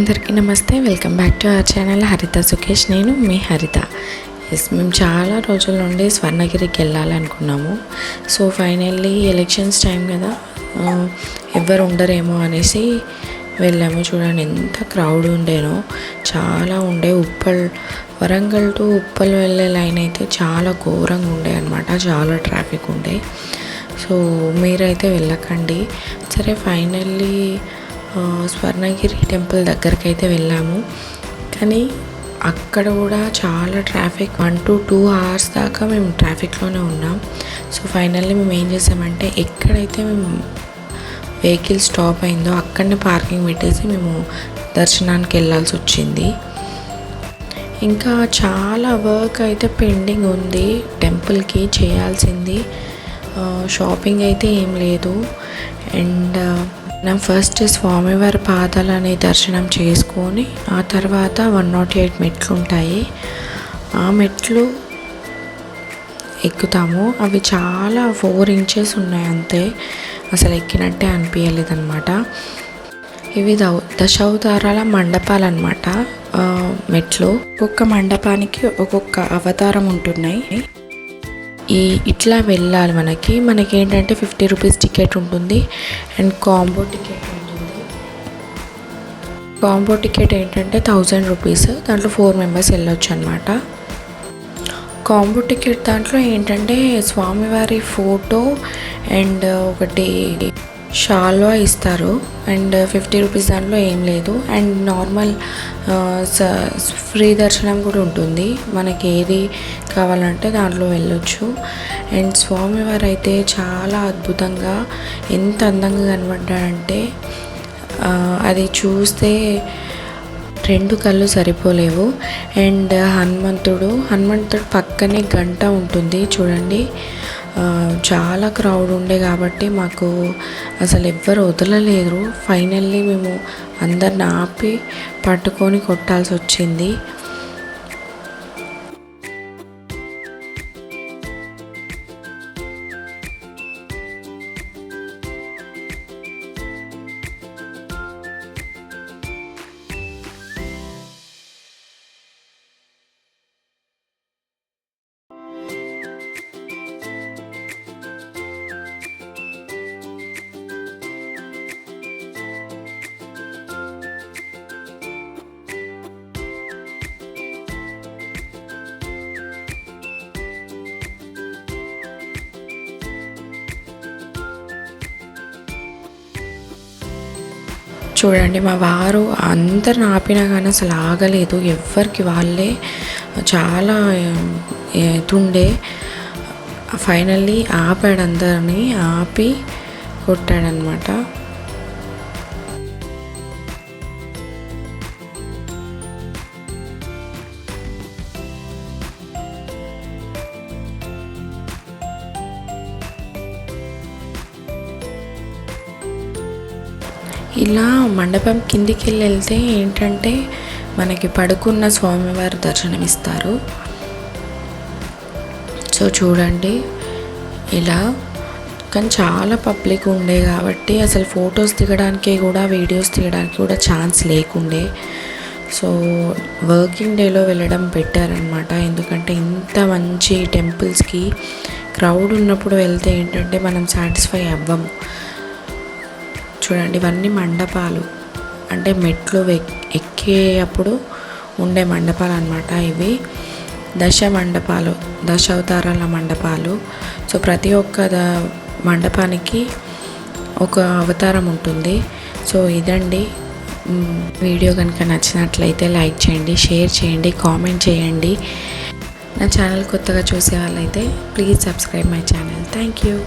అందరికీ నమస్తే. Welcome back to our channel హరిత సుకేష్. నేను మీ హరిత. మేము చాలా రోజుల నుండి స్వర్ణగిరికి వెళ్ళాలనుకున్నాము. సో ఫైనల్లీ ఎలక్షన్స్ టైం కదా, ఎవ్వరు ఉండరేమో అనేసి వెళ్ళాము. చూడండి ఎంత క్రౌడ్ ఉండేనో, చాలా ఉండే. వరంగల్ టు ఉప్పల్ వెళ్ళే లైన్ అయితే చాలా ఘోరంగా ఉండే అనమాట. చాలా ట్రాఫిక్ ఉండే. సో మీరైతే వెళ్ళకండి. సరే ఫైనల్లీ స్వర్ణగిరి టెంపుల్ దగ్గరికి అయితే వెళ్ళాము. కానీ అక్కడ కూడా చాలా ట్రాఫిక్, 1 to 2 hours దాకా మేము ట్రాఫిక్లోనే ఉన్నాం. సో ఫైనల్లీ మేము ఏం చేసామంటే, ఎక్కడైతే మేము వెహికల్ స్టాప్ అయిందో అక్కడనే పార్కింగ్ పెట్టేసి మేము దర్శనానికి వెళ్ళాల్సి వచ్చింది. ఇంకా చాలా వర్క్ అయితే పెండింగ్ ఉంది టెంపుల్కి చేయాల్సింది. షాపింగ్ అయితే ఏం లేదు. అండ్ మనం ఫస్ట్ స్వామివారి పాదాలని దర్శనం చేసుకొని ఆ తర్వాత 108 మెట్లు ఉంటాయి. ఆ మెట్లు ఎక్కుతాము. అవి చాలా 4 inches ఉన్నాయి అంతే, అసలు ఎక్కినట్టే అనిపించలేదన్నమాట. ఇవి దశావతారాల మండపాలు అన్నమాట. మెట్లు ఒక్కొక్క మండపానికి ఒక్కొక్క అవతారం ఉంటున్నాయి. ఇట్లా వెళ్ళాలి. మనకి ఏంటంటే 50 rupees టికెట్ ఉంటుంది అండ్ కాంబో టికెట్ ఉంటుంది. కాంబో టికెట్ ఏంటంటే 1000 rupees, దాంట్లో 4 members వెళ్ళొచ్చు అనమాట. కాంబో టికెట్ దాంట్లో ఏంటంటే స్వామివారి ఫోటో అండ్ ఒకటి షాల్వా ఇస్తారు. అండ్ 50 rupees దాంట్లో ఏం లేదు. అండ్ నార్మల్ ఫ్రీ దర్శనం కూడా ఉంటుంది. మనకి ఏది కావాలంటే దాంట్లో వెళ్ళొచ్చు. అండ్ స్వామివారు అయితే చాలా అద్భుతంగా, ఎంత అందంగా కనబడ్డాడంటే అది చూస్తే 2 కళ్ళు సరిపోలేవు. అండ్ హనుమంతుడు పక్కనే గంట ఉంటుంది చూడండి. చాలా క్రౌడ్ ఉండే కాబట్టి మాకు అసలు ఎవ్వరు వదలలేరు. ఫైనల్లీ మేము అందరిని ఆపి పట్టుకొని కొట్టాల్సి వచ్చింది. చూడండి, మా వారు అందరిని ఆపినా కానీ అసలు ఆగలేదు. ఎవరికి వాళ్ళే చాలా ఎత్తుండే. ఫైనల్లీ ఆపాడు, అందరినీ ఆపి కొట్టాడనమాట. ఇలా మండపం కిందికి వెళ్తే ఏంటంటే మనకి పడుకున్న స్వామివారి దర్శనం ఇస్తారు. సో చూడండి ఇలా. కానీ చాలా పబ్లిక్ ఉండే కాబట్టి అసలు ఫొటోస్ దిగడానికి కూడా, వీడియోస్ తీయడానికి కూడా ఛాన్స్ లేకుండే. సో వర్కింగ్ డేలో వెళ్ళడం బెటర్ అనమాట. ఎందుకంటే ఇంత మంచి టెంపుల్స్కి క్రౌడ్ ఉన్నప్పుడు వెళ్తే ఏంటంటే మనం సాటిస్ఫై అవ్వము. చూడండి, ఇవన్నీ మండపాలు, అంటే మెట్లు ఎక్కేటప్పుడు ఉండే మండపాలు అన్నమాట. ఇవి దశావతారాల మండపాలు. సో ప్రతి ఒక్క మండపానికి ఒక అవతారం ఉంటుంది. సో ఇదండి. వీడియో కనుక నచ్చినట్లయితే లైక్ చేయండి, షేర్ చేయండి, కామెంట్ చేయండి. నా ఛానల్ కొత్తగా చూసే వాళ్ళైతే please subscribe my channel. Thank you.